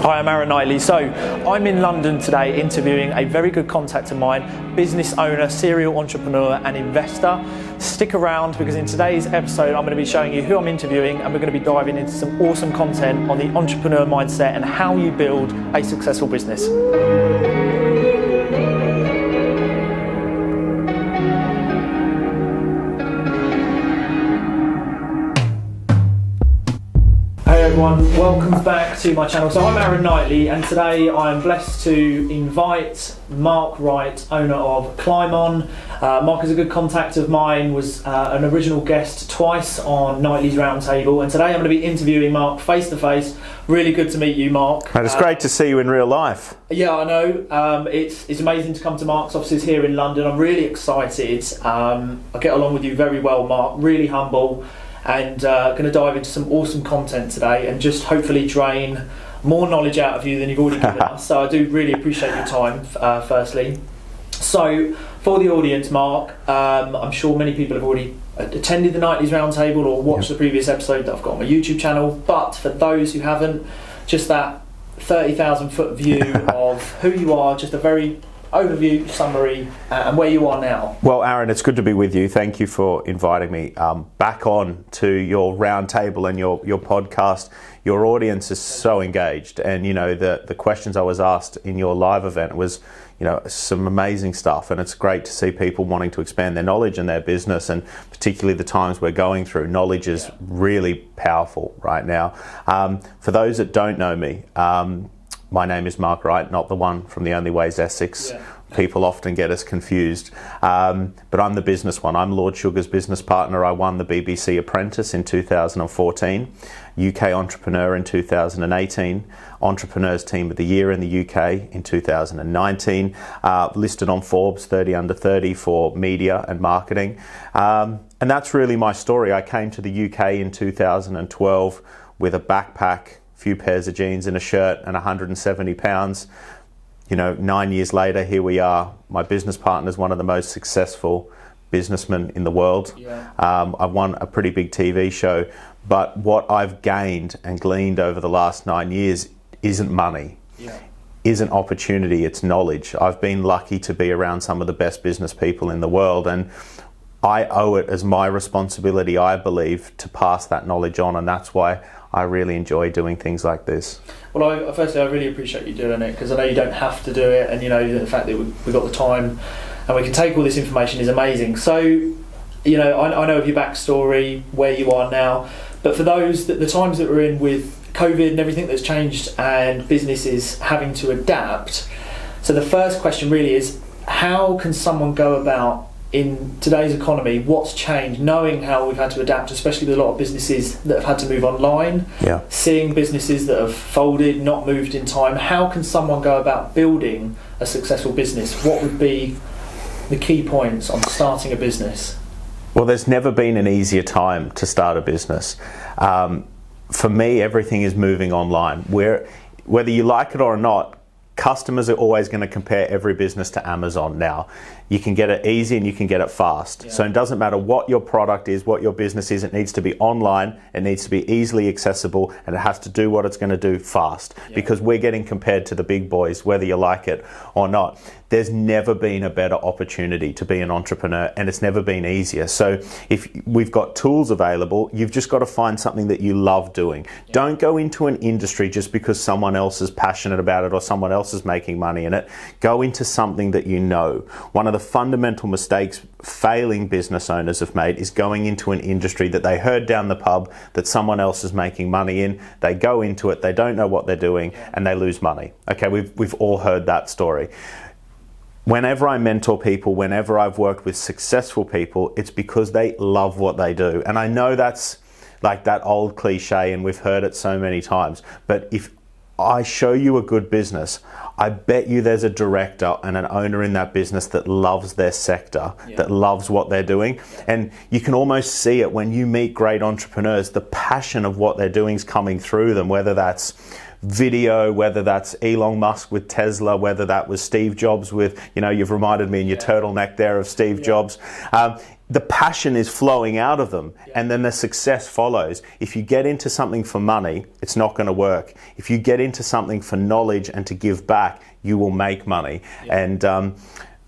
Hi, I'm Aaron Knightley. So I'm in London today interviewing a very good contact of mine, business owner, serial entrepreneur and investor. Stick around because in today's episode I'm going to be showing you who I'm interviewing and we're going to be diving into some awesome content on the entrepreneur mindset and how you build a successful business. Hey everyone, welcome back to my channel. So I'm Aaron Knightley and today I'm blessed to invite Mark Wright, owner of Climb On. Mark is a good contact of mine, was an original guest twice on Knightley's Roundtable, and today I'm going to be interviewing Mark face to face. Really good to meet you, Mark. And it's great to see you in real life. Yeah, I know. It's amazing to come to Mark's offices here in London. I'm really excited. I get along with you very well, Mark. Really humble. And going to dive into some awesome content today and just hopefully drain more knowledge out of you than you've already given us. So I do really appreciate your time, firstly. So for the audience, Mark, I'm sure many people have already attended the Knightley's Roundtable or watched the previous episode that I've got on my YouTube channel. But for those who haven't, just that 30,000 foot view of who you are, just a very overview, summary, and where you are now. Well, Aaron, it's good to be with you. Thank you for inviting me back on to your roundtable and your podcast. Your audience is so engaged, and you know the questions I was asked in your live event was, you know, some amazing stuff, and it's great to see people wanting to expand their knowledge and their business, and particularly the times we're going through. Knowledge is really powerful right now. For those that don't know me, my name is Mark Wright, not the one from The Only Ways Essex. Yeah. People often get us confused, but I'm the business one. I'm Lord Sugar's business partner. I won the BBC Apprentice in 2014, UK Entrepreneur in 2018, Entrepreneurs Team of the Year in the UK in 2019, listed on Forbes 30 under 30 for media and marketing. And that's really my story. I came to the UK in 2012 with a backpack, few pairs of jeans and a shirt and 170 pounds. You know, 9 years later, here we are. My business partner is one of the most successful businessmen in the world. Yeah. I've won a pretty big TV show, but what I've gained and gleaned over the last 9 years isn't money, isn't opportunity, it's knowledge. I've been lucky to be around some of the best business people in the world, and I owe it as my responsibility, I believe, to pass that knowledge on, and that's why I really enjoy doing things like this. Well, firstly, I really appreciate you doing it because I know you don't have to do it, and you know the fact that we've got the time and we can take all this information is amazing. So, you know, I know of your backstory, where you are now, but for those that the times that we're in with COVID and everything that's changed and businesses having to adapt. So the first question really is, how can someone go about in today's economy, what's changed, knowing how we've had to adapt, especially with a lot of businesses that have had to move online, seeing businesses that have folded, not moved in time. How can someone go about building a successful business? What would be the key points on starting a business? Well, there's never been an easier time to start a business. For me, everything is moving online. Whether you like it or not, customers are always going to compare every business to Amazon now. You can get it easy and you can get it fast. Yeah. So it doesn't matter what your product is, what your business is, it needs to be online, it needs to be easily accessible, and it has to do what it's going to do fast. Because we're getting compared to the big boys, whether you like it or not. There's never been a better opportunity to be an entrepreneur, and it's never been easier. So if we've got tools available, you've just got to find something that you love doing. Yeah. Don't go into an industry just because someone else is passionate about it or someone else is making money in it. Go into something that you know. One of the fundamental mistakes failing business owners have made is going into an industry that they heard down the pub that someone else is making money in. They go into it, they don't know what they're doing, and they lose money. Okay, we've all heard that story. Whenever I mentor people, whenever I've worked with successful people, it's because they love what they do. And I know that's like that old cliche and we've heard it so many times, but if I show you a good business, I bet you there's a director and an owner in that business that loves their sector, that loves what they're doing. And you can almost see it when you meet great entrepreneurs, the passion of what they're doing is coming through them, whether that's video, whether that's Elon Musk with Tesla, whether that was Steve Jobs with, you know, you've reminded me in your turtleneck there of Steve Jobs. the passion is flowing out of them, and then the success follows. If you get into something for money, it's not going to work. If you get into something for knowledge and to give back, you will make money. And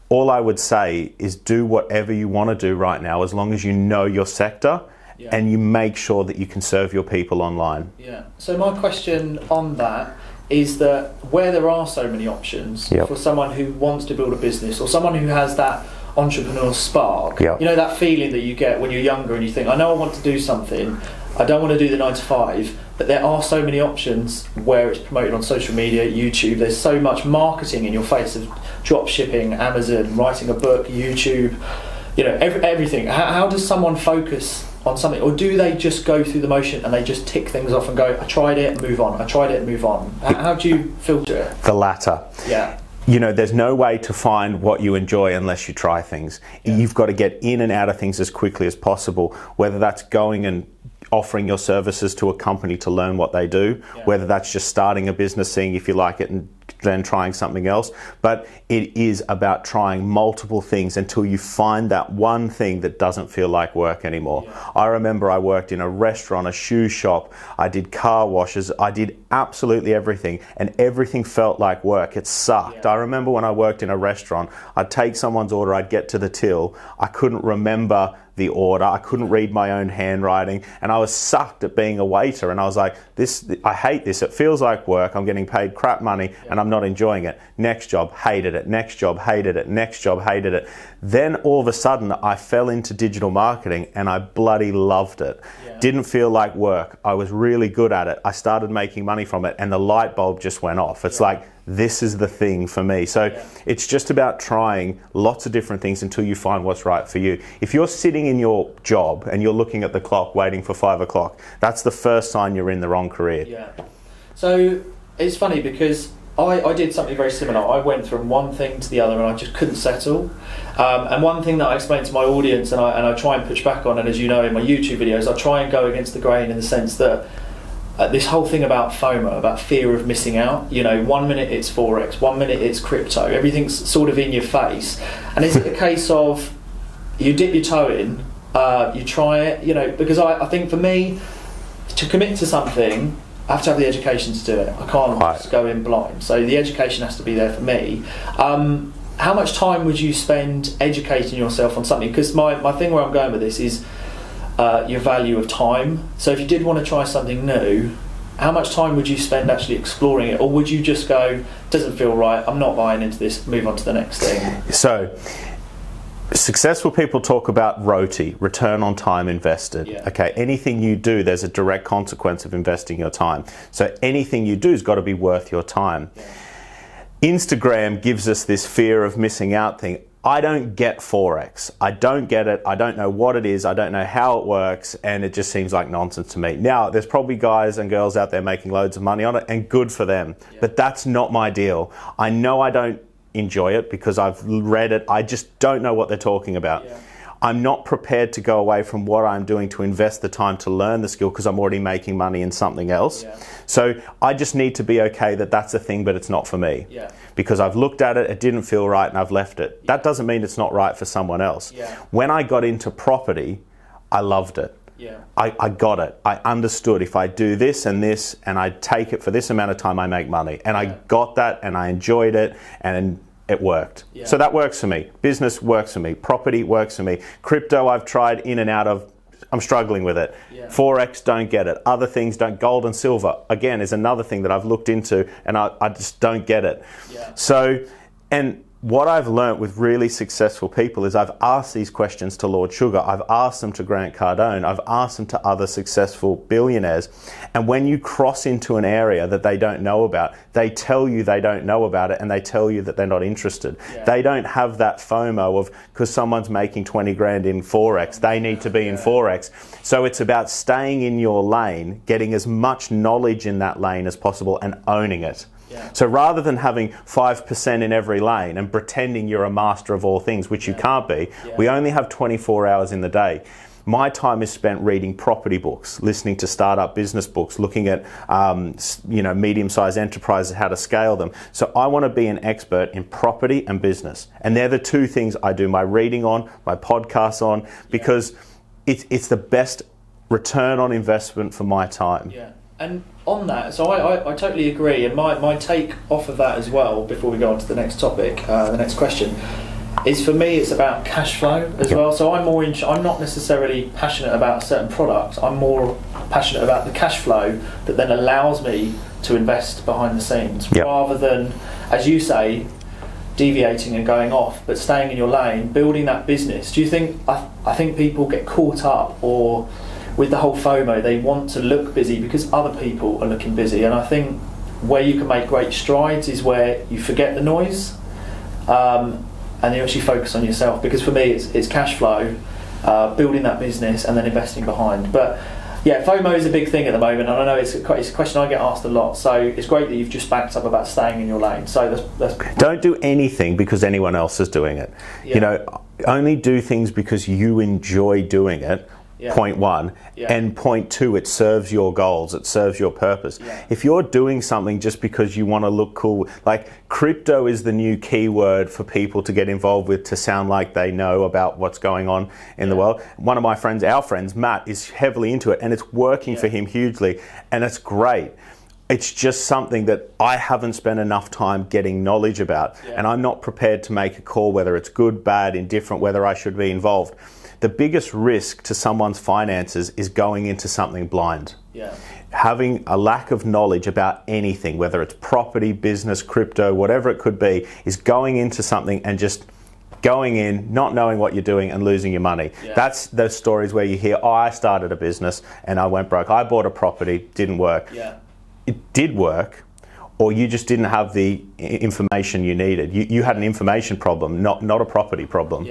all I would say is do whatever you want to do right now, as long as you know your sector and you make sure that you can serve your people online. Yeah. So my question on that is that where there are so many options for someone who wants to build a business, or someone who has that entrepreneurial spark, you know, that feeling that you get when you're younger and you think, I know I want to do something, I don't want to do the 9 to 5, but there are so many options where it's promoted on social media, YouTube, there's so much marketing in your face of drop shipping, Amazon, writing a book, YouTube, you know, everything. How does someone focus on something, or do they just go through the motion and they just tick things off and go, I tried it, move on, I tried it, move on? How do you filter it? The latter. Yeah. You know, there's no way to find what you enjoy unless you try things. You've got to get in and out of things as quickly as possible, whether that's going and offering your services to a company to learn what they do, whether that's just starting a business, seeing if you like it and then trying something else. But it is about trying multiple things until you find that one thing that doesn't feel like work anymore. I remember I worked in a restaurant, a shoe shop, I did car washes, I did absolutely everything, and everything felt like work. It sucked. I remember when I worked in a restaurant, I'd take someone's order, I'd get to the till, I couldn't remember the order, I couldn't read my own handwriting, and I was sucked at being a waiter, and I was like, I hate this, it feels like work, I'm getting paid crap money and I'm not enjoying it. Next job, hated it. Next job, hated it. Next job, hated it. Then all of a sudden I fell into digital marketing and I bloody loved it. Didn't feel like work, I was really good at it, I started making money from it, and the light bulb just went off. It's like, this is the thing for me. So it's just about trying lots of different things until you find what's right for you. If you're sitting in your job and you're looking at the clock waiting for 5 o'clock, that's the first sign you're in the wrong career. Yeah. So it's funny because I did something very similar. I went from one thing to the other and I just couldn't settle. And one thing that I explain to my audience, and I try and push back on, and as you know in my YouTube videos, I try and go against the grain in the sense that this whole thing about FOMO, about fear of missing out, you know, 1 minute it's Forex, 1 minute it's crypto, everything's sort of in your face. And is it a case of you dip your toe in, you try it, you know, because I think for me, to commit to something, I have to have the education to do it. I can't just go in blind. So the education has to be there for me. How much time would you spend educating yourself on something? Because my thing where I'm going with this is your value of time. So if you did want to try something new, how much time would you spend actually exploring it? Or would you just go, doesn't feel right, I'm not buying into this, move on to the next thing? So successful people talk about ROTI, return on time invested. Okay, anything you do, there's a direct consequence of investing your time. So anything you do has got to be worth your time. Instagram gives us this fear of missing out thing. I don't get Forex. I don't get it. I don't know what it is. I don't know how it works, and it just seems like nonsense to me. Now, there's probably guys and girls out there making loads of money on it, and good for them. But that's not my deal. I know I don't enjoy it because I've read it. I just don't know what they're talking about. I'm not prepared to go away from what I'm doing to invest the time to learn the skill because I'm already making money in something else. So I just need to be okay that that's a thing, but it's not for me. Because I've looked at it, it didn't feel right, and I've left it. That doesn't mean it's not right for someone else. When I got into property, I loved it. I got it. I understood if I do this and I take it for this amount of time, I make money. And I got that and I enjoyed it and it worked. So that works for me. Business works for me. Property works for me. Crypto I've tried in and out of, I'm struggling with it. Forex, don't get it. Other things don't. Gold and silver, again, is another thing that I've looked into and I just don't get it. So, and what I've learnt with really successful people is I've asked these questions to Lord Sugar, I've asked them to Grant Cardone, I've asked them to other successful billionaires, and when you cross into an area that they don't know about, they tell you they don't know about it and they tell you that they're not interested. They don't have that FOMO of, because someone's making 20 grand in Forex, they need to be in Forex. So it's about staying in your lane, getting as much knowledge in that lane as possible and owning it. So rather than having 5% in every lane and pretending you're a master of all things, which you can't be, we only have 24 hours in the day. My time is spent reading property books, listening to startup business books, looking at medium-sized enterprises, how to scale them. So I want to be an expert in property and business, and they're the two things I do my reading on, my podcasts on, because it's the best return on investment for my time. Yeah. And on that, so I totally agree, and my take off of that as well, before we go on to the next topic, the next question, is for me it's about cash flow as well. So I'm not necessarily passionate about a certain product, I'm more passionate about the cash flow that then allows me to invest behind the scenes, rather than, as you say, deviating and going off, but staying in your lane, building that business. Do you think, I think people get caught up or with the whole FOMO, they want to look busy because other people are looking busy, and I think where you can make great strides is where you forget the noise, and you actually focus on yourself. Because for me it's cash flow, building that business and then investing behind. But yeah, FOMO is a big thing at the moment, and I know it's a question I get asked a lot, so it's great that you've just backed up about staying in your lane. So that's don't do anything because anyone else is doing it. Only do things because you enjoy doing it. Point one, and point two, it serves your goals, it serves your purpose. If you're doing something just because you want to look cool, like crypto is the new keyword for people to get involved with, to sound like they know about what's going on in the world. One of my friends, our friends, Matt, is heavily into it, and it's working for him hugely, and it's great. It's just something that I haven't spent enough time getting knowledge about, and I'm not prepared to make a call whether it's good, bad, indifferent, whether I should be involved. The biggest risk to someone's finances is going into something blind. Having a lack of knowledge about anything, whether it's property, business, crypto, whatever it could be, is going into something and just going in, not knowing what you're doing and losing your money. That's those stories where you hear, I started a business and I went broke. I bought a property, didn't work. It did work, or you just didn't have the information you needed. You had an information problem, not a property problem.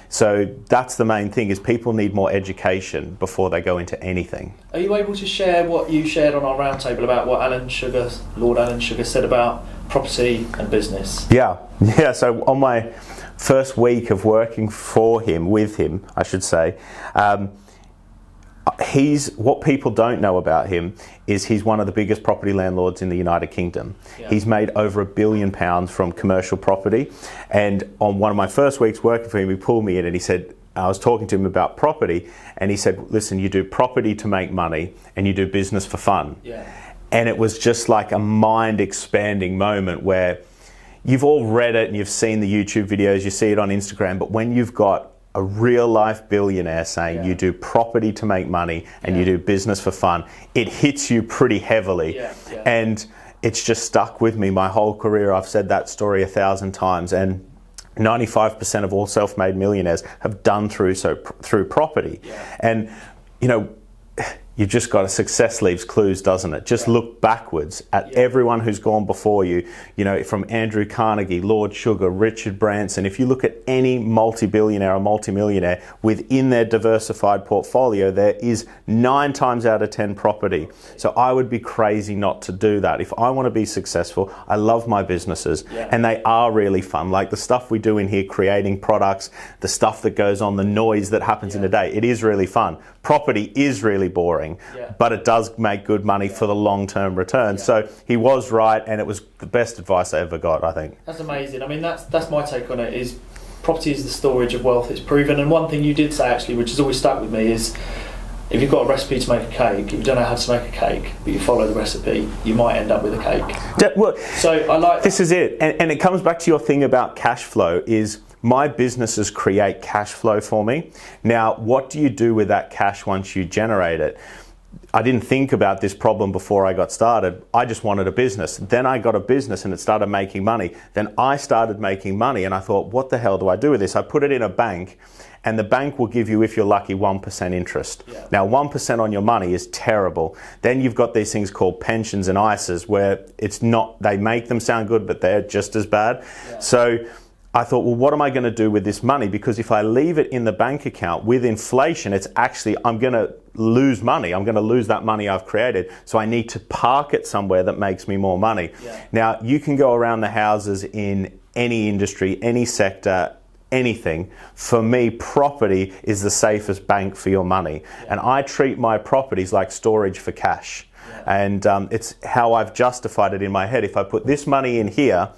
So that's the main thing, is people need more education before they go into anything. Are you able to share what you shared on our roundtable about what Lord Alan Sugar said about property and business? So on my first week of working with him, I should say, what people don't know about him is he's one of the biggest property landlords in the United Kingdom. He's made over £1 billion from commercial property, and on one of my first weeks working for him, he pulled me in and he said, I was talking to him about property, and he said, listen, you do property to make money and you do business for fun. And it was just like a mind expanding moment where you've all read it and you've seen the YouTube videos, you see it on Instagram, but when you've got a real life billionaire saying you do property to make money and you do business for fun, it hits you pretty heavily. And it's just stuck with me my whole career. I've said that story 1,000 times, and 95% of all self-made millionaires have done through property. And you've just got success leaves clues, doesn't it? Just look backwards at everyone who's gone before you, from Andrew Carnegie, Lord Sugar, Richard Branson. If you look at any multi-billionaire or multi-millionaire within their diversified portfolio, there is 9 times out of 10 property. So I would be crazy not to do that. If I want to be successful, I love my businesses and they are really fun. Like the stuff we do in here, creating products, the stuff that goes on, the noise that happens in a day, it is really fun. Property is really boring, but it does make good money for the long-term return. So he was right, and it was the best advice I ever got, I think. That's amazing. I mean, that's my take on it, is property is the storage of wealth. It's proven. And one thing you did say, actually, which has always stuck with me, is if you've got a recipe to make a cake, if you don't know how to make a cake, but you follow the recipe, you might end up with a cake. So I like... This is it. And it comes back to your thing about cash flow, is my businesses create cash flow for me. Now, what do you do with that cash once you generate it? I didn't think about this problem before I got started. I just wanted a business. Then I got a business and it started making money. Then I started making money and I thought, what the hell do I do with this? I put it in a bank, and the bank will give you, if you're lucky, 1% interest. Now, 1% on your money is terrible. Then you've got these things called pensions and ISAs, where it's not, they make them sound good, but they're just as bad. So I thought, well, what am I going to do with this money? Because if I leave it in the bank account with inflation, it's actually, I'm going to lose money. I'm going to lose that money I've created. So I need to park it somewhere that makes me more money. Now, you can go around the houses in any industry, any sector, anything, for me, property is the safest bank for your money. And I treat my properties like storage for cash. And it's how I've justified it in my head. If I put this money in here,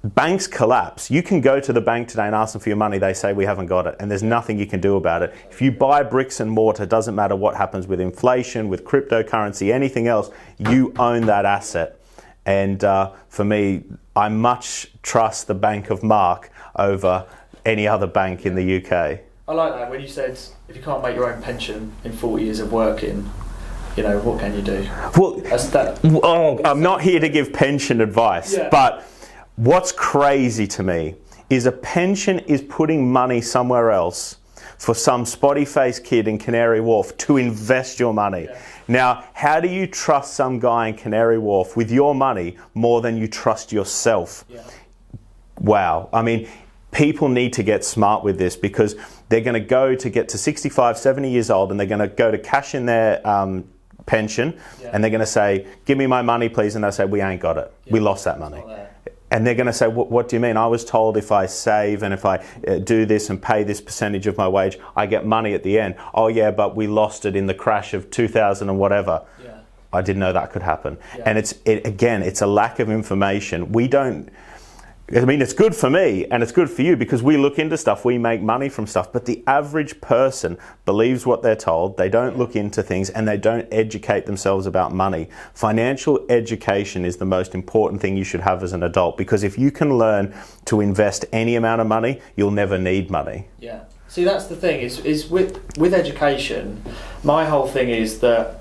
banks collapse. You can go to the bank today and ask them for your money. They say we haven't got it, and there's nothing you can do about it. If you buy bricks and mortar, it doesn't matter what happens with inflation, with cryptocurrency, anything else, you own that asset. And for me, I much trust the Bank of Mark over any other bank in the UK. I like that when you said, if you can't make your own pension in 40 years of working, you know, what can you do? Well, I'm not here to give pension advice, but what's crazy to me is a pension is putting money somewhere else for some spotty-faced kid in Canary Wharf to invest your money. Now, how do you trust some guy in Canary Wharf with your money more than you trust yourself? Wow. I mean, people need to get smart with this, because they're going to go to get to 65, 70 years old, and they're going to go to cash in their pension, and they're going to say, give me my money, please. And they'll say, we ain't got it. We lost that money. And they're going to say, what do you mean? I was told if I save and if I do this and pay this percentage of my wage, I get money at the end. Oh yeah, but we lost it in the crash of 2000 and whatever. I didn't know that could happen. And again, it's a lack of information. I mean, it's good for me and it's good for you, because we look into stuff, we make money from stuff, but the average person believes what they're told. They don't look into things, and they don't educate themselves about money. Financial education is the most important thing you should have as an adult, because if you can learn to invest any amount of money, you'll never need money. See, that's the thing, is with education, my whole thing is that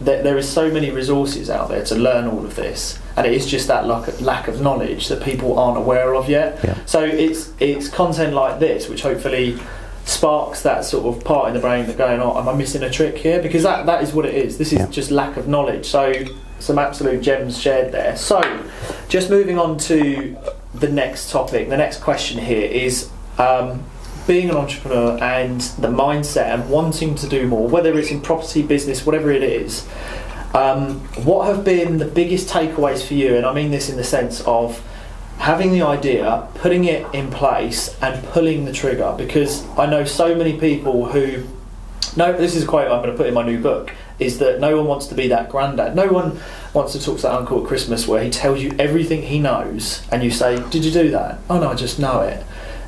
there is so many resources out there to learn all of this, and it is just that lack of knowledge that people aren't aware of yet. So it's content like this which hopefully sparks that sort of part in the brain that going, oh, am I missing a trick here? Because that is what it is. This is just lack of knowledge. So some absolute gems shared there. So just moving on to the next topic, the next question here is being an entrepreneur and the mindset and wanting to do more, whether it's in property, business, whatever it is, what have been the biggest takeaways for you? And I mean this in the sense of having the idea, putting it in place and pulling the trigger, because I know so many people who, this is a quote I'm going to put in my new book, is that no one wants to be that granddad. No one wants to talk to that uncle at Christmas where he tells you everything he knows and you say, did you do that? Oh no, I just know it.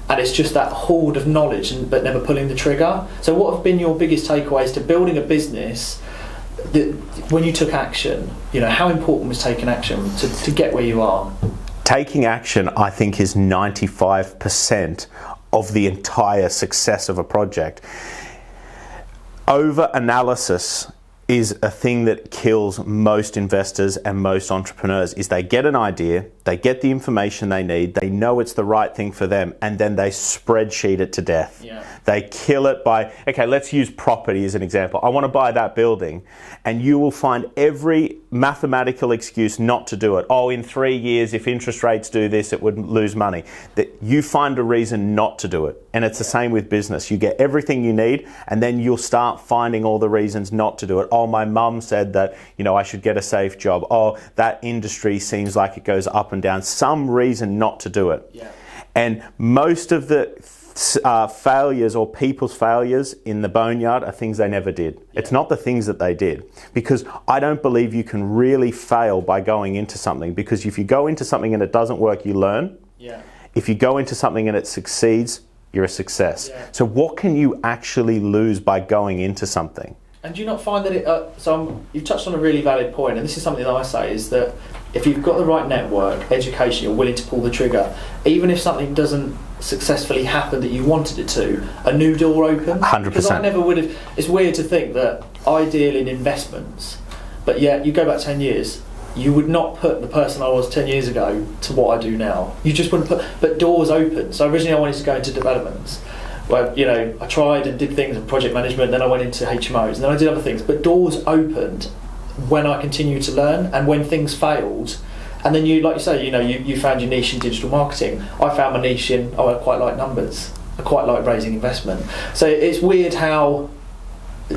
And it's just that hoard of knowledge but never pulling the trigger. So what have been your biggest takeaways to building a business that when you took action, you know, how important was taking action to get where you are? Taking action, I think, is 95% of the entire success of a project. Over-analysis is a thing that kills most investors and most entrepreneurs. Is they get an idea, they get the information they need, they know it's the right thing for them, and then they spreadsheet it to death. They kill it by, okay, let's use property as an example. I want to buy that building, and you will find every mathematical excuse not to do it. Oh, in 3 years, if interest rates do this, it would lose money. That you find a reason not to do it. And it's the same with business. You get everything you need, and then you'll start finding all the reasons not to do it. Oh, my mum said that, you know, I should get a safe job. Oh, that industry seems like it goes up and down. Some reason not to do it. And most of the failures or people's failures in the boneyard are things they never did. It's not the things that they did, because I don't believe you can really fail by going into something, because if you go into something and it doesn't work, you learn. If you go into something and it succeeds, you're a success. So what can you actually lose by going into something? And do you not find that you've touched on a really valid point, and this is something that I say, is that if you've got the right network, education, you're willing to pull the trigger, even if something doesn't successfully happen that you wanted it to, a new door opens. 100%. Because I never would have, it's weird to think that ideal in investments, but yet you go back 10 years, you would not put the person I was 10 years ago to what I do now. You just wouldn't put, but doors open. So originally I wanted to go into developments. Well, you know, I tried and did things in project management, then I went into HMOs, and then I did other things. But doors opened when I continued to learn, and when things failed, and then you, like you say, you know, you found your niche in digital marketing. I found my niche in, I quite like numbers. I quite like raising investment. So it's weird how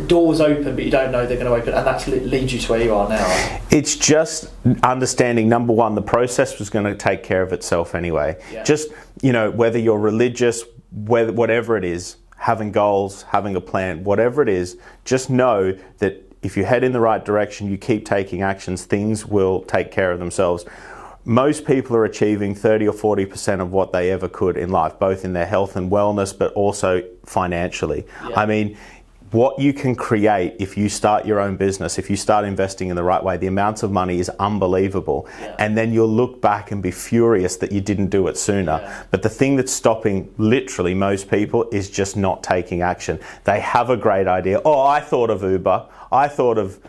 doors open, but you don't know they're going to open, and that's leads you to where you are now. It's just understanding, number one, the process was going to take care of itself anyway. Yeah. Just, whether you're religious, whatever it is, having goals, having a plan, whatever it is, just know that if you head in the right direction, you keep taking actions, things will take care of themselves. Most people are achieving 30 or 40% of what they ever could in life, both in their health and wellness, but also financially. Yeah. I mean, what you can create if you start your own business, if you start investing in the right way, the amounts of money is unbelievable. Yeah. And then you'll look back and be furious that you didn't do it sooner. Yeah. But the thing that's stopping literally most people is just not taking action. They have a great idea. Oh, I thought of Uber. I thought of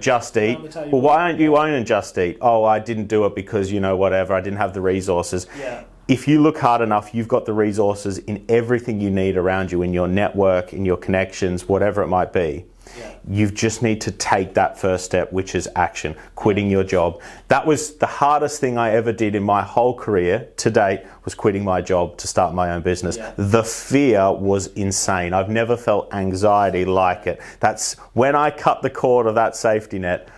Just Eat. Well, why aren't you owning Just Eat? Oh, I didn't do it because, whatever, I didn't have the resources. Yeah. If you look hard enough, you've got the resources in everything you need around you, in your network, in your connections, whatever it might be. Yeah. You just need to take that first step, which is action, quitting your job. That was the hardest thing I ever did in my whole career to date, was quitting my job to start my own business. Yeah. The fear was insane. I've never felt anxiety like it. That's when I cut the cord of that safety net.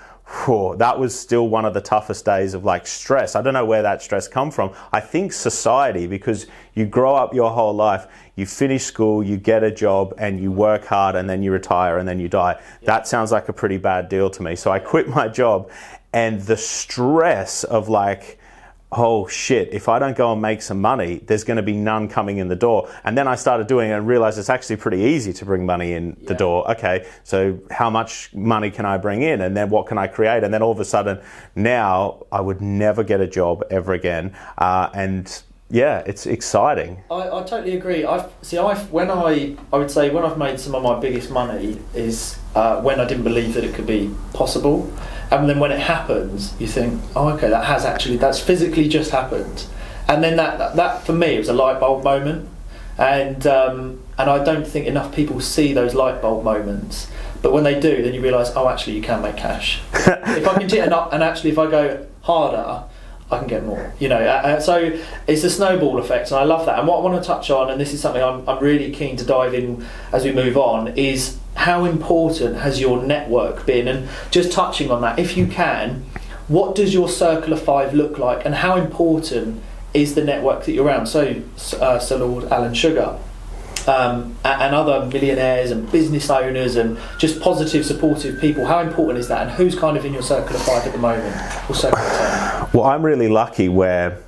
That was still one of the toughest days of stress. I don't know where that stress come from. I think society, because you grow up your whole life, you finish school, you get a job, and you work hard, and then you retire, and then you die. Yeah. That sounds like a pretty bad deal to me. So I quit my job, and the stress of oh shit, if I don't go and make some money, there's going to be none coming in the door. And then I started doing it and realized it's actually pretty easy to bring money in the door. Okay, so how much money can I bring in? And then what can I create? And then all of a sudden, now I would never get a job ever again. And yeah, it's exciting. I totally agree. I would say when I've made some of my biggest money is when I didn't believe that it could be possible. And then when it happens, you think, oh, okay, that's physically just happened. And then that for me, it was a light bulb moment. And I don't think enough people see those light bulb moments. But when they do, then you realise, oh, actually, you can make cash. If I continue, and actually, if I go harder, I can get more. So it's a snowball effect, and I love that. And what I want to touch on, and this is something I'm really keen to dive in as we move on, is how important has your network been? And just touching on that, if you can, what does your circle of five look like, and how important is the network that you're around? So Sir Lord Alan Sugar, and other millionaires and business owners and just positive, supportive people. How important is that, and who's kind of in your circle of five at the moment, or circle of 10? Well, I'm really lucky where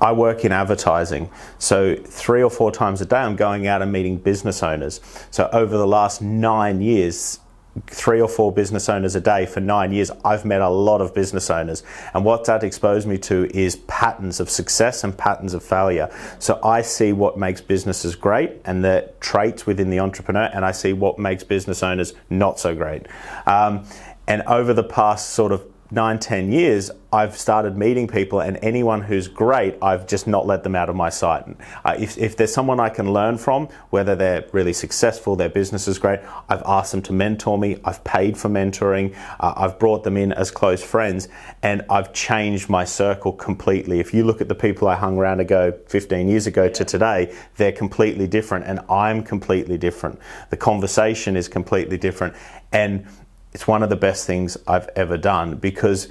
I work in advertising, so 3 or 4 times a day I'm going out and meeting business owners. So over the last 9 years, 3 or 4 business owners a day for 9 years, I've met a lot of business owners. And what that exposed me to is patterns of success and patterns of failure. So I see what makes businesses great and the traits within the entrepreneur, and I see what makes business owners not so great. And over the past sort of 9-10 years, I've started meeting people, and anyone who's great, I've just not let them out of my sight. If there's someone I can learn from, whether they're really successful, their business is great, I've asked them to mentor me, I've paid for mentoring, I've brought them in as close friends, and I've changed my circle completely. If you look at the people I hung around 15 years ago to today, they're completely different, and I'm completely different. The conversation is completely different, and it's one of the best things I've ever done, because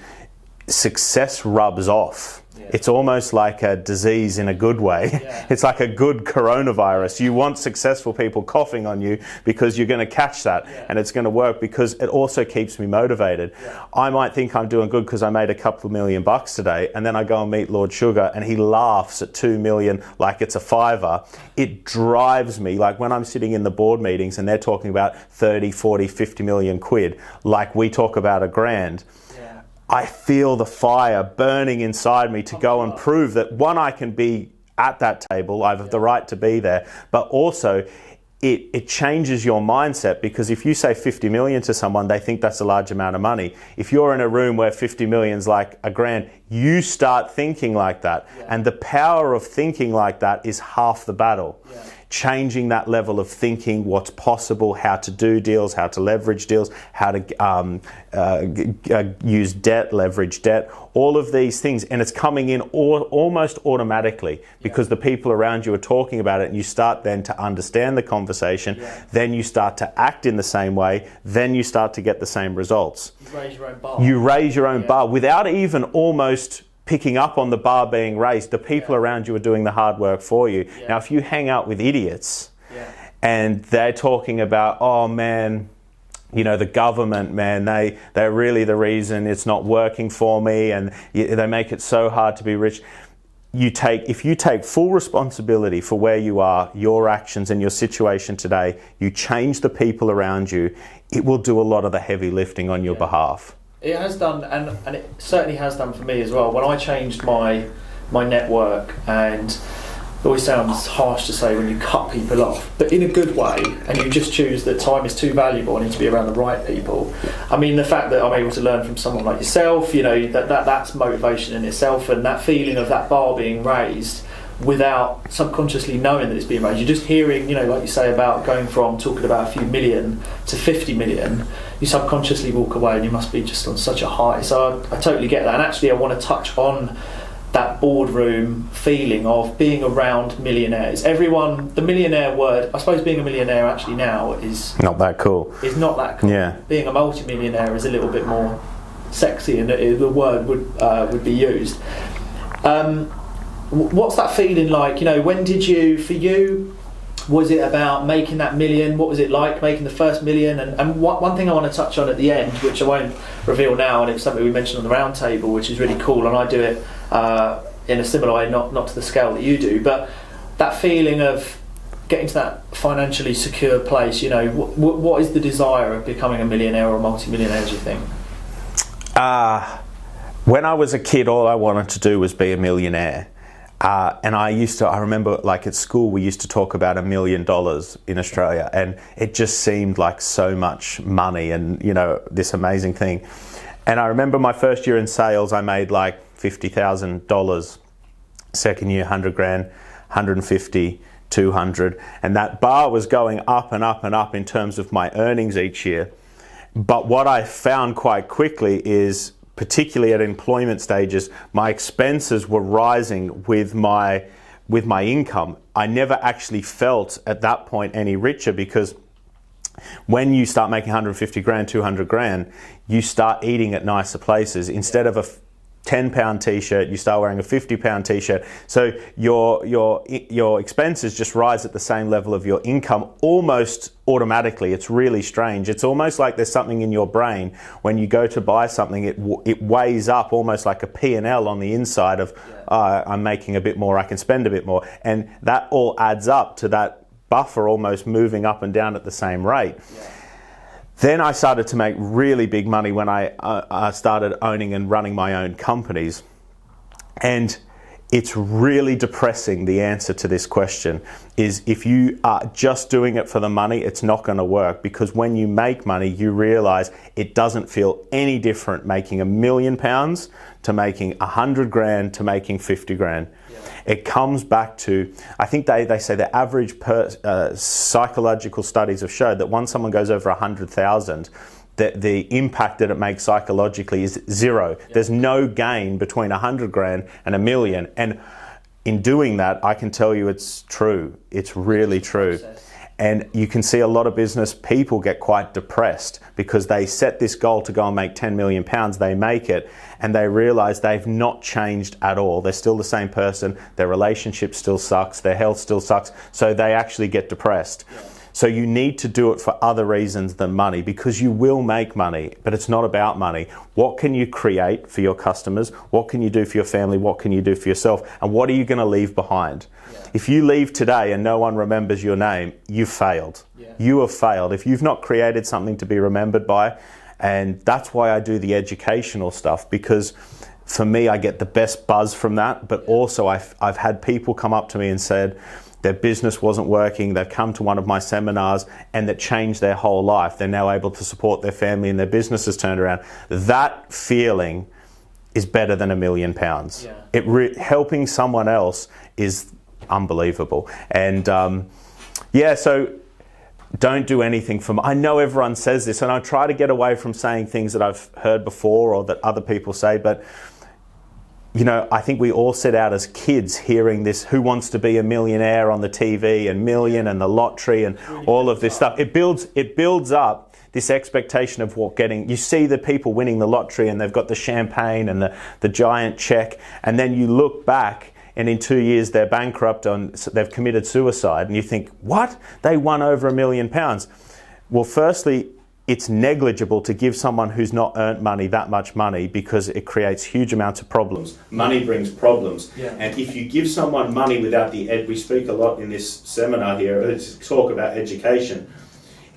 success rubs off. Yeah. It's almost like a disease in a good way. Yeah. It's like a good coronavirus. You want successful people coughing on you because you're going to catch that, and it's going to work, because it also keeps me motivated. Yeah. I might think I'm doing good because I made a couple of $1 million today, and then I go and meet Lord Sugar and he laughs at 2 million like it's a fiver. It drives me. Like when I'm sitting in the board meetings and they're talking about 30, 40, 50 million quid, like we talk about $1,000. I feel the fire burning inside me to go and prove that, one, I can be at that table, I have the right to be there, but also it changes your mindset, because if you say 50 million to someone, they think that's a large amount of money. If you're in a room where 50 million's like $1,000, you start thinking like that. Yeah. And the power of thinking like that is half the battle. Yeah. changing that level of thinking, what's possible, how to do deals, how to leverage deals, how to use debt, leverage debt, all of these things. And it's coming in almost automatically because the people around you are talking about it, and you start then to understand the conversation, then you start to act in the same way, then you start to get the same results. You raise your own bar. You raise your own bar without even almost picking up on the bar being raised. The people around you are doing the hard work for you. Now, if you hang out with idiots and they're talking about, oh man, you know, the government, man, they're really the reason it's not working for me, and they make it so hard to be rich. If you take full responsibility for where you are, your actions and your situation today, you change the people around you, it will do a lot of the heavy lifting on your behalf. It has done, and it certainly has done for me as well. When I changed my network, and it always sounds harsh to say when you cut people off, but in a good way, and you just choose that time is too valuable, I need to be around the right people. I mean, the fact that I'm able to learn from someone like yourself, you know, that's motivation in itself, and that feeling of that bar being raised without subconsciously knowing that it's being raised. You're just hearing, you know, like you say about going from talking about a few million to 50 million, you subconsciously walk away and you must be just on such a high. So I totally get that. And actually I want to touch on that boardroom feeling of being around millionaires. Everyone, the millionaire word, I suppose being a millionaire actually now is not that cool. Is not that cool. Yeah. Being a multi-millionaire is a little bit more sexy, and the word would be used. What's that feeling like? You know, when did you, for you, was it about making that million? What was it like making the first million? And one thing I want to touch on at the end, which I won't reveal now, and it's something we mentioned on the round table, which is really cool, and I do it in a similar way, not to the scale that you do, but that feeling of getting to that financially secure place. You know, what is the desire of becoming a millionaire or a multi-millionaire, do you think? When I was a kid, all I wanted to do was be a millionaire. And I remember, like at school, we used to talk about $1 million in Australia, and it just seemed like so much money and, you know, this amazing thing. And I remember my first year in sales, I made like $50,000. Second year, 100 grand, 150, 200. And that bar was going up and up and up in terms of my earnings each year. But what I found quite quickly is, particularly at employment stages, my expenses were rising with my income. I never actually felt at that point any richer, because when you start making 150 grand, 200 grand, you start eating at nicer places. Instead of a £10 t-shirt, you start wearing a £50 t-shirt. So your expenses just rise at the same level of your income almost automatically. It's really strange. It's almost like there's something in your brain when you go to buy something, it weighs up almost like a P&L on the inside of I'm making a bit more, I can spend a bit more, and that all adds up to that buffer almost moving up and down at the same rate. Then I started to make really big money when I started owning and running my own companies. And it's really depressing, the answer to this question, is if you are just doing it for the money, it's not going to work, because when you make money, you realize it doesn't feel any different making £1 million to making 100 grand to making 50 grand. It comes back to, I think they say the average psychological studies have showed that once someone goes over 100,000, the impact that it makes psychologically is zero. There's no gain between 100 grand and $1 million. And in doing that, I can tell you it's true. It's really true. And you can see a lot of business people get quite depressed because they set this goal to go and make £10 million. They make it and they realize they've not changed at all. They're still the same person. Their relationship still sucks. Their health still sucks. So they actually get depressed. So you need to do it for other reasons than money, because you will make money, but it's not about money. What can you create for your customers? What can you do for your family? What can you do for yourself? And what are you going to leave behind? If you leave today and no one remembers your name, you've failed. You have failed. If you've not created something to be remembered by, and that's why I do the educational stuff, because for me, I get the best buzz from that, but also I've had people come up to me and said, their business wasn't working, they've come to one of my seminars and that changed their whole life. They're now able to support their family and their business has turned around. That feeling is better than £1 million. Helping someone else is unbelievable. And Yeah, so don't do anything for I know everyone says this, and I try to get away from saying things that I've heard before or that other people say, but you know, I think we all set out as kids hearing this, who wants to be a millionaire on the TV, and million and the lottery and all of this stuff. It builds up this expectation of what you see the people winning the lottery and they've got the champagne and the giant check, and then you look back and in 2 years they're bankrupt they've committed suicide, and you think, what? They won over £1 million. Well, firstly, it's negligible to give someone who's not earned money that much money, because it creates huge amounts of problems. Money brings problems. Yeah. And if you give someone money without we speak a lot in this seminar here, let's talk about education.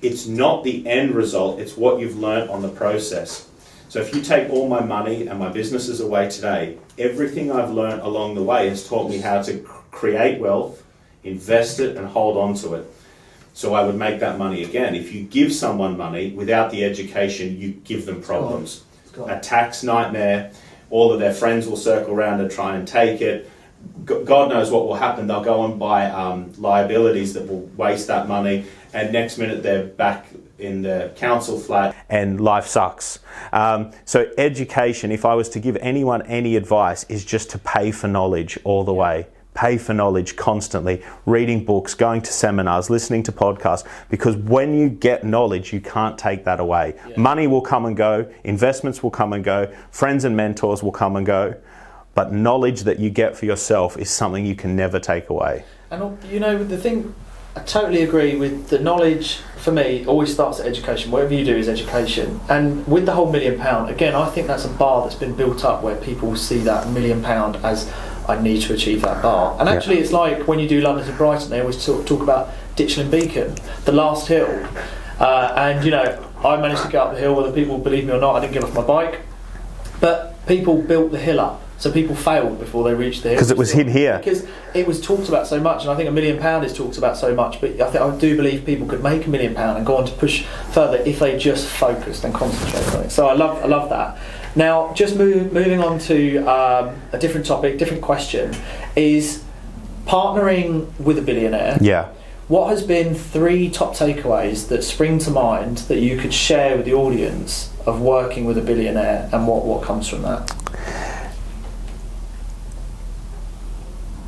It's not the end result, it's what you've learned on the process. So if you take all my money and my businesses away today, everything I've learned along the way has taught me how to create wealth, invest it, and hold on to it. So I would make that money again. If you give someone money without the education, you give them problems. A tax nightmare, all of their friends will circle around and try and take it. God knows what will happen. They'll go and buy liabilities that will waste that money, and next minute they're back in the council flat and life sucks. So education, if I was to give anyone any advice, is just to pay for knowledge all the way. Pay for knowledge constantly, reading books, going to seminars, listening to podcasts, because when you get knowledge, you can't take that away. Yeah. Money will come and go, investments will come and go, friends and mentors will come and go, but knowledge that you get for yourself is something you can never take away. And you know, the thing, I totally agree with the knowledge. For me, always starts at education. Whatever you do is education. And with the whole £1 million, again, I think that's a bar that's been built up where people see that £1 million as, I need to achieve that bar. And actually, it's like when you do London to Brighton, they always talk about Ditchling Beacon, the last hill. And you know, I managed to get up the hill, whether people believe me or not. I didn't get off my bike, but people built the hill up. So people failed before they reached the hill. Because it was hid here. Because it was talked about so much, and I think £1 million is talked about so much. But I do believe people could make £1 million and go on to push further if they just focused and concentrated on it. So I love that. Now, just moving on to a different topic, different question, is partnering with a billionaire. Yeah. What has been 3 top takeaways that spring to mind that you could share with the audience of working with a billionaire, and what comes from that?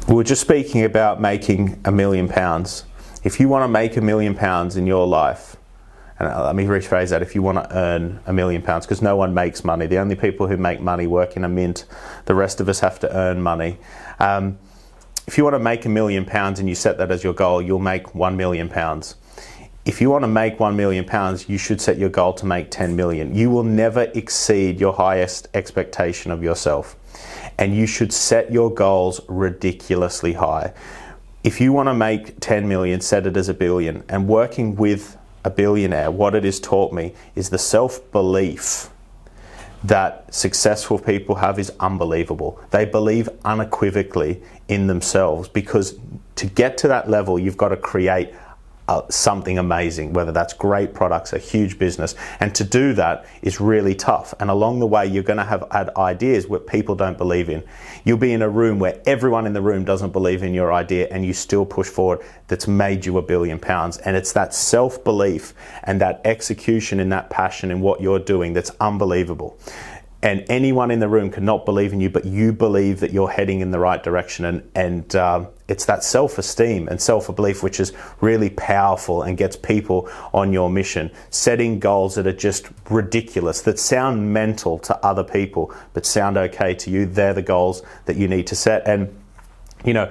We were just speaking about making £1 million. If you want to make £1 million in your life, and let me rephrase that, if you want to earn £1 million, because no one makes money. The only people who make money work in a mint. The rest of us have to earn money. If you want to make £1 million and you set that as your goal, you'll make £1 million. If you want to make £1 million, you should set your goal to make 10 million. You will never exceed your highest expectation of yourself. And you should set your goals ridiculously high. If you want to make 10 million, set it as $1 billion. And working with a billionaire, what it has taught me is the self-belief that successful people have is unbelievable. They believe unequivocally in themselves, because to get to that level, you've got to create something amazing, whether that's great products, a huge business. And to do that is really tough. And along the way, you're going to have ideas where people don't believe in. You'll be in a room where everyone in the room doesn't believe in your idea, and you still push forward. That's made you £1 billion. And it's that self-belief and that execution and that passion in what you're doing that's unbelievable. And anyone in the room cannot believe in you, but you believe that you're heading in the right direction. And it's that self-esteem and self-belief which is really powerful and gets people on your mission. Setting goals that are just ridiculous, that sound mental to other people, but sound okay to you. They're the goals that you need to set. And, you know,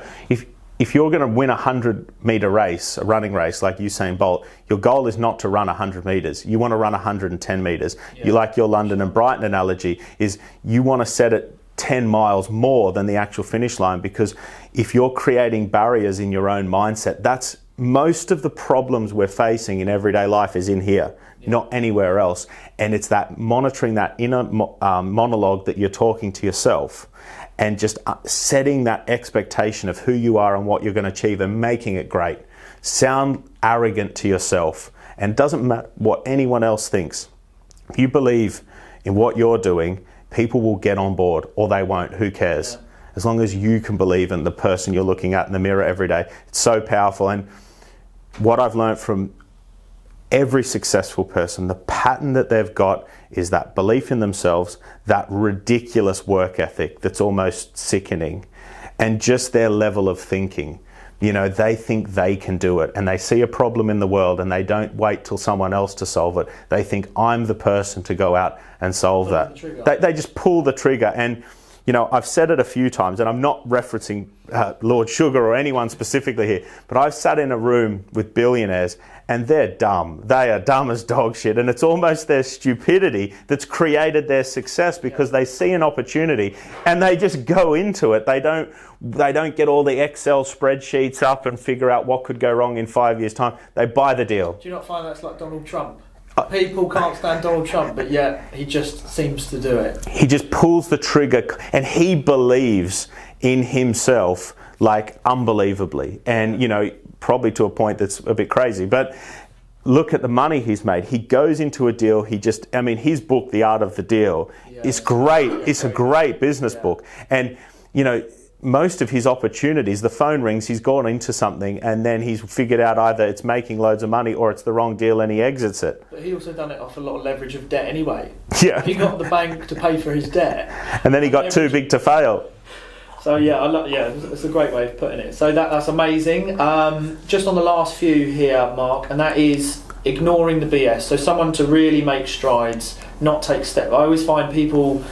if you're going to win a 100-meter race, a running race like Usain Bolt, your goal is not to run 100 meters. You want to run 110 meters. Yeah. You like your London and Brighton analogy is you want to set it 10 miles more than the actual finish line, because if you're creating barriers in your own mindset, that's most of the problems we're facing in everyday life is in here, not anywhere else. And it's that monitoring that inner monologue that you're talking to yourself, and just setting that expectation of who you are and what you're going to achieve and making it great. Sound arrogant to yourself, and it doesn't matter what anyone else thinks. If you believe in what you're doing, people will get on board, or they won't. Who cares? Yeah. As long as you can believe in the person you're looking at in the mirror every day. It's so powerful. And what I've learned from every successful person, the pattern that they've got is that belief in themselves, that ridiculous work ethic that's almost sickening, and just their level of thinking. You know, they think they can do it, and they see a problem in the world and they don't wait till someone else to solve it. They think, I'm the person to go out and solve that. They just pull the trigger. And you know, I've said it a few times, and I'm not referencing Lord Sugar or anyone specifically here, but I've sat in a room with billionaires and they're dumb. They are dumb as dog shit, and it's almost their stupidity that's created their success, because they see an opportunity and they just go into it. They don't get all the Excel spreadsheets up and figure out what could go wrong in 5 years' time. They buy the deal. Do you not find that's like Donald Trump? People can't stand Donald Trump, but yet he just seems to do it. He just pulls the trigger, and he believes in himself like unbelievably, and you know, probably to a point that's a bit crazy. But look at the money he's made. He goes into a deal. His book, The Art of the Deal, is great. It's a great business book, and you know, most of his opportunities, the phone rings, he's gone into something and then he's figured out either it's making loads of money or it's the wrong deal, and he exits it. But he also done it off a lot of leverage of debt anyway. Yeah. He got the bank to pay for his debt. And then he got too big to fail. So it's a great way of putting it. So that's amazing. Just on the last few here, Mark, and that is ignoring the BS. So someone to really make strides, not take steps. I always find people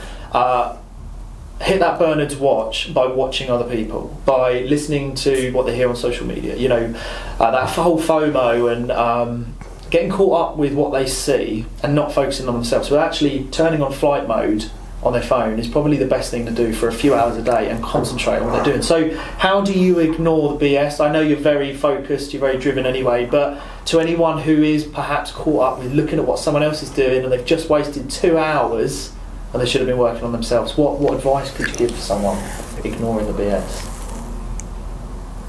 hit that Bernard's watch by watching other people, by listening to what they hear on social media. You know, that whole FOMO and getting caught up with what they see and not focusing on themselves. So actually turning on flight mode on their phone is probably the best thing to do for a few hours a day and concentrate on what they're doing. So how do you ignore the BS? I know you're very focused, you're very driven anyway, but to anyone who is perhaps caught up with looking at what someone else is doing and they've just wasted 2 hours and they should have been working on themselves, what advice could you give to someone ignoring the BS?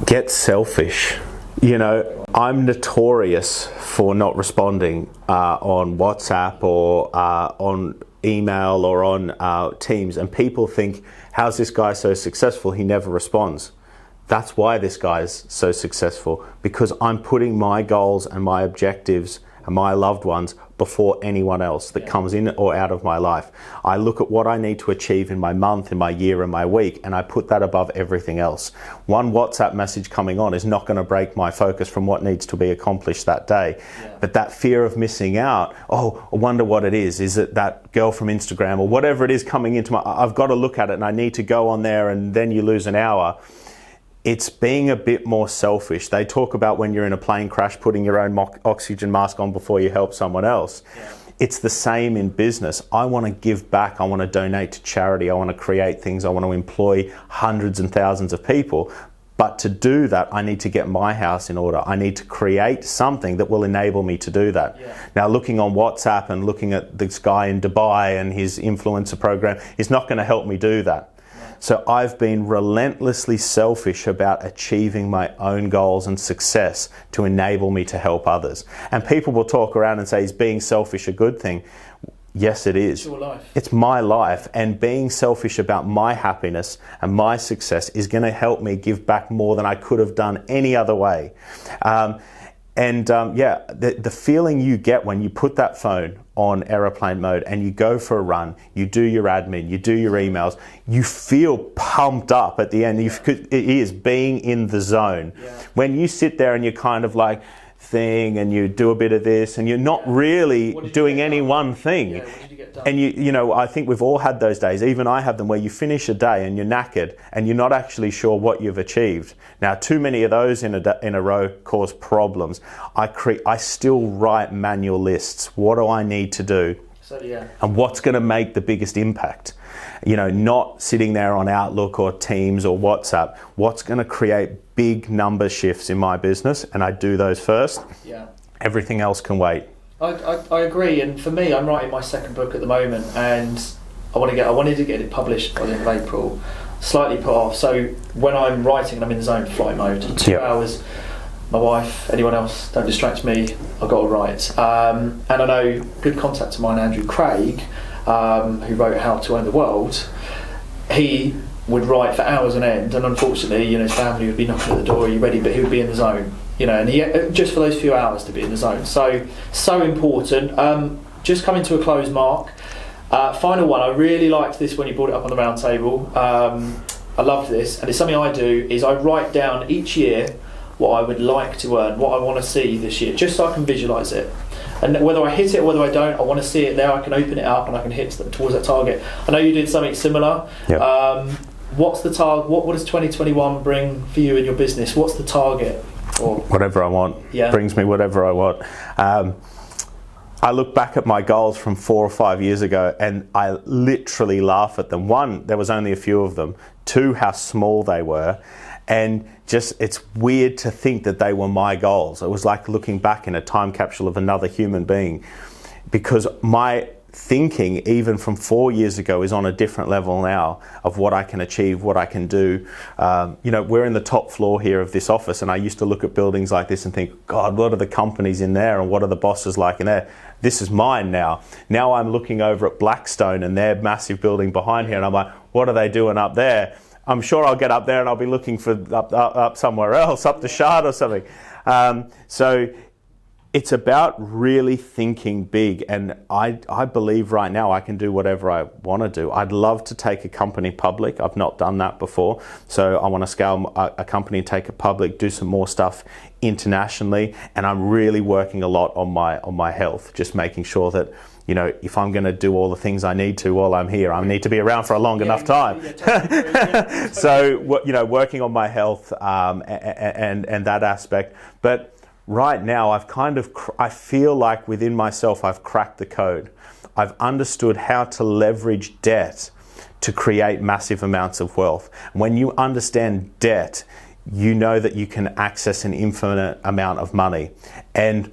Get selfish. You know, I'm notorious for not responding on WhatsApp or on email or on Teams, and people think, how's this guy so successful? He never responds. That's why this guy's so successful, because I'm putting my goals and my objectives and my loved ones before anyone else that comes in or out of my life. I look at what I need to achieve in my month, in my year, in my week, and I put that above everything else. One WhatsApp message coming on is not going to break my focus from what needs to be accomplished that day. But that fear of missing out, I wonder what it is. Is it that girl from Instagram or whatever it is coming into I've got to look at it and I need to go on there, and then you lose an hour. It's being a bit more selfish. They talk about when you're in a plane crash, putting your own oxygen mask on before you help someone else. It's the same in business. I want to give back. I want to donate to charity. I want to create things. I want to employ hundreds and thousands of people. But to do that, I need to get my house in order. I need to create something that will enable me to do that. Now, looking on WhatsApp and looking at this guy in Dubai and his influencer program is not going to help me do that. So I've been relentlessly selfish about achieving my own goals and success to enable me to help others. And people will talk around and say, is being selfish a good thing? Yes, it is. It's your life. It's my life, and being selfish about my happiness and my success is going to help me give back more than I could have done any other way. The feeling you get when you put that phone on aeroplane mode and you go for a run, you do your admin, you do your emails, you feel pumped up at the end. It is being in the zone. When you sit there and you're kind of like thing and you do a bit of this and you're not really doing any one thing. What did you get done? And you know, I think we've all had those days, even I have them, where you finish a day and you're knackered and you're not actually sure what you've achieved. Now, too many of those in a row cause problems. I still write manual lists. What do I need to do? And what's going to make the biggest impact? You know, not sitting there on Outlook or Teams or WhatsApp. What's going to create big number shifts in my business? And I do those first. Everything else can wait. I agree. And for me, I'm writing my second book at the moment, and I wanted to get it published by the end of April. Slightly put off. So when I'm writing, I'm in the zone flight mode. 2 hours. My wife, anyone else, don't distract me. I've got to write. And I know good contact of mine, Andrew Craig, who wrote How to Own the World. He would write for hours on end, and unfortunately, his family would be knocking at the door, "Are you ready?" But he would be in the zone, and he just for those few hours to be in the zone. So important. Just coming to a close, Mark. Final one. I really liked this when you brought it up on the round table. I love this, and it's something I do. Is I write down each year what I would like to earn, what I want to see this year, just so I can visualise it. And whether I hit it or whether I don't, I want to see it there. I can open it up and I can hit towards that target. I know you did something similar. Yep. What's the target? What does 2021 bring for you in your business? What's the target? Or whatever I want. Yeah. Brings me whatever I want. I look back at my goals from 4 or 5 years ago and I literally laugh at them. One, there was only a few of them. Two, how small they were. And just, it's weird to think that they were my goals. It was like looking back in a time capsule of another human being, because my thinking, even from 4 years ago, is on a different level now of what I can achieve, what I can do. We're in the top floor here of this office, and I used to look at buildings like this and think, God, what are the companies in there and what are the bosses like in there? This is mine now. Now I'm looking over at Blackstone and their massive building behind here, and I'm like, what are they doing up there? I'm sure I'll get up there and I'll be looking for up somewhere else, up the Shard or something. So it's about really thinking big, and I believe right now I can do whatever I want to do. I'd love to take a company public. I've not done that before, so I want to scale a company, take it public, do some more stuff internationally, and I'm really working a lot on my health, just making sure that, if I'm going to do all the things I need to while I'm here, I need to be around for a long enough time. Totally. So, working on my health and that aspect. But right now, I feel like within myself, I've cracked the code. I've understood how to leverage debt to create massive amounts of wealth. When you understand debt, you know that you can access an infinite amount of money. And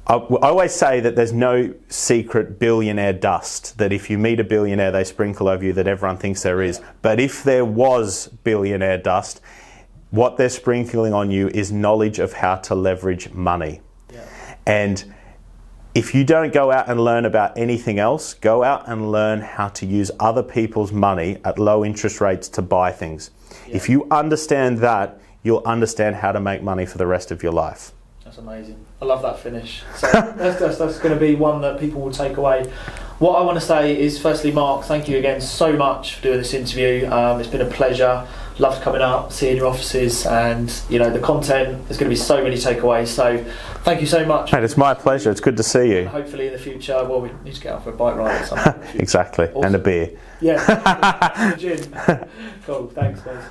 I always say that there's no secret billionaire dust, that if you meet a billionaire, they sprinkle over you, that everyone thinks there is. But if there was billionaire dust, what they're sprinkling on you is knowledge of how to leverage money. Yeah. And if you don't go out and learn about anything else, go out and learn how to use other people's money at low interest rates to buy things. Yeah. If you understand that, you'll understand how to make money for the rest of your life. That's amazing. I love that finish. So that's going to be one that people will take away. What I want to say is, firstly, Mark, thank you again so much for doing this interview. It's been a pleasure. Loved coming up, seeing your offices, and the content. There's going to be so many takeaways. So thank you so much. Mate, it's my pleasure. It's good to see you. And hopefully in the future, we need to get out for a bike ride or something. Exactly, awesome. And a beer. Yeah, gin. Cool. Thanks, guys.